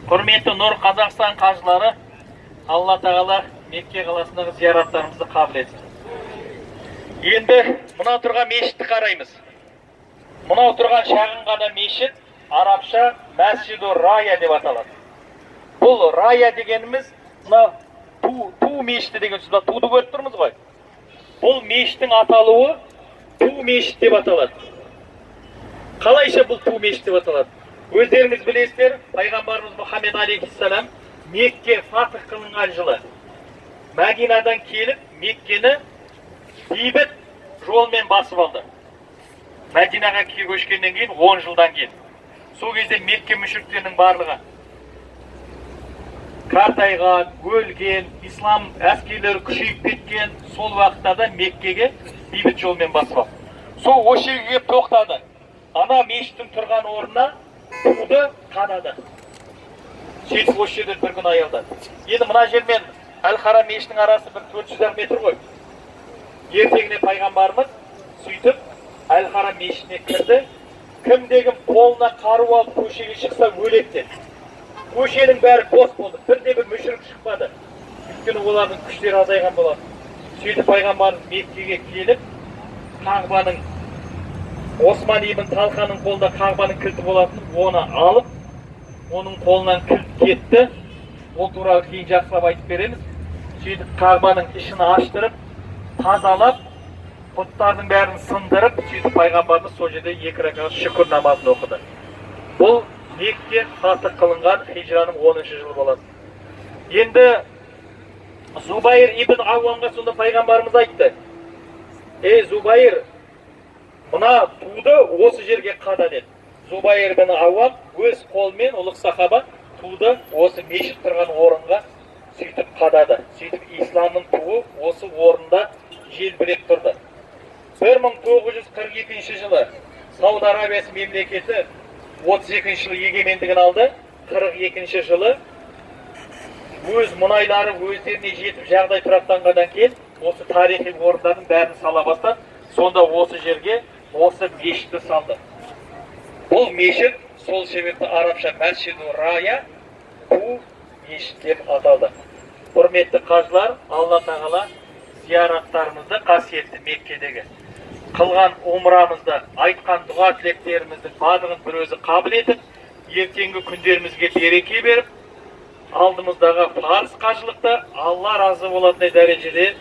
Құрметті Нұр Қазақстан қажылары, Алла тағала Мекке қаласындағы зияраттарымызды қабыл етсін. Енді мына тұрған мешітті қараймыз. Мынау тұрған шағын ғана мешіт арабша Мәсжиду Рая деп аталады. Бұл Рая дегеніміз мына ту мешіті деген сөз. Туды көріп тұрмыз ғой. Бұл мешіттің аталуы ту мешіт деп аталады. Қалайша бұл ту мешіт деп аталады? Өздеріңіз білесіздер, пайғамбарымыз Мұхаммед алейхиссалам Мекке фатх қылынған жылы Мәдинадан келіп, Меккені бейбіт жолмен басып алды. Мәдинаға көшкеннен кейін 10 жылдан кейін. Сол кезде Мекке мүшриктерінің барлығы қартайған, өлген, ислам әскерлері күшейіп кеткен, сол уақыттарда Меккеге бейбіт жолмен басып алды. Сол осы жерге келіп тоқтады. Ана мешіттің тұрған орнына туды қадады. Сөйтіп осы жерден бір күн аялдады. Енді мына жермен Әл-Харам мешітінің арасы бір 400 метр ғой. Ертеңіне пайғамбарымыз сөйтіп Әл-Харам мешітіне кірді. Кімде-кім қолына қару алып көшеге шықса өледі. Көшенің бәрі бос болды. Бірде-бір мүшрик шықпады. Өйткені олардың күштері азайған болады. Сөйтіп пайғамбарымыз Меккеге келіп, Қағбаның Осман ибн Талханың қолында Қағбаның кілті болатын, оны алып, оның қолынан кілт кетті. Ол туралы кейін жақсылап айтып береміз. Сөйтіп Қағбаның ішін аштырып, тазалап, бұттардың бәрін сындырып, сөйтіп пайғамбарымыз сол жерде 2 рәкат шүкір намазын оқыды. Бұл Мекке фатх қылынған хижраның 10-шы жылы болады. Енді Зубайр ибн Ауамға сонда пайғамбарымыз айтты: "Ей Зубайр, мына туды осы жерге қада" деді. Зубайр ибн Ауам өз қолымен, ұлық сахаба, туды осы мешіт тұрған орынға сөйтіп қадады. Сөйтіп исламның туы осы орында желбіреп тұрды. 1942 жылы Сауд Арабиясы мемлекеті 32 жылы егемендігін алды. 42 жылы өз мұнайлары өздеріне жетіп жағдай тұрақтанғаннан кейін осы тарихи орындардың бәрін сала бастады. Сонда осы жерге осы мешітті салды. Бұл мешіт сол себепті арабша Мәсжиду Рая ту мешіт деп аталды. Құрметті қажылар, Алла тағала зияраттарымызды қасиетті Меккедегі қылған умрамызды, айтқан дұға тілектеріміздің барлығын бір өзі қабыл етіп, ертеңгі күндерімізге береке беріп, алдымыздағы парыз қажылықты Алла разы болатындай дәрежеде